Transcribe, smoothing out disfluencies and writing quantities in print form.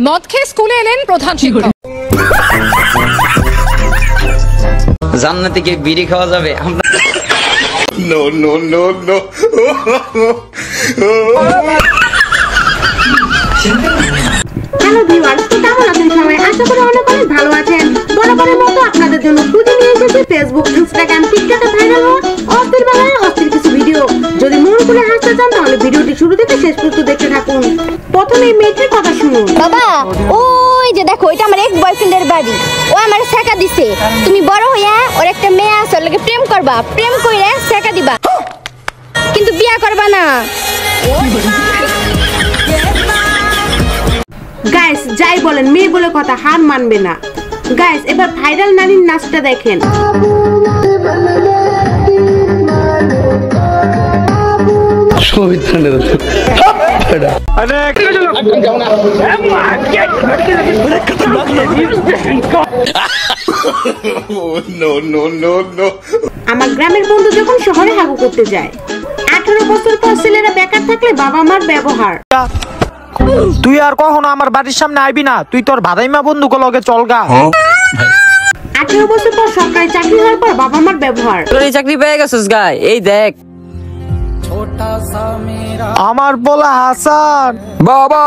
মদ খেয়ে স্কুলে এলেন প্রধান শিক্ষক। জান্নাতে কি বিড়ি খাওয়া যাবে? No no no no. Hello viewers, কেমন আছেন সবাই? আশা করি অনেক ভালো আছেন। বরাবরের মতো আপনাদের জন্য খুঁজে নিয়ে এসেছি ফেসবুক, ইনস্টাগ্রাম, টিকটকে ভাইরাল হওয়া অস্থির বাংলায় অস্থির কিছু ভিডিও। যদি মন খুলে হাসতে চান তাহলে ভিডিওটি শুরু থেকে শেষ পর্যন্ত দেখতে থাকুন। প্রথমে এই মেয়েটির কথা শুনুন। বাবা, ওই যে দেখো, এটা আমার এক্স বয়ফ্রেন্ডের বাড়ি। ও আমার শেখা দিছে, তুমি বড় হইয়া ওর একটা মেয়ে আছে, ওর লগে প্রেম করবা, প্রেম কইরে শেখা দিবা, কিন্তু বিয়া করবা না। গাইস, যাই বলেন মেয়ে বলে কথা, হার মানবে না। গাইস, এবার ভাইরাল নারীর নাচটা দেখেন। আমার গ্রামের বন্ধু যখন শহরে হাগু করতে যায়, 18 বছর পর ছেলেরা বেকার থাকলে বাবা মার ব্যবহার। তুই আর কখনো আমার বাড়ির সামনে আইবি না, তুই তোর ভাদাইমা বন্ধুকে লগে চলগা। 18 বছর পর সরকারি চাকরি হওয়ার পর বাবা মার ব্যবহার। তোর এই চাকরি পেয়ে গেছিস গাই, এই দেখ আমার বলা হাসান বাবা।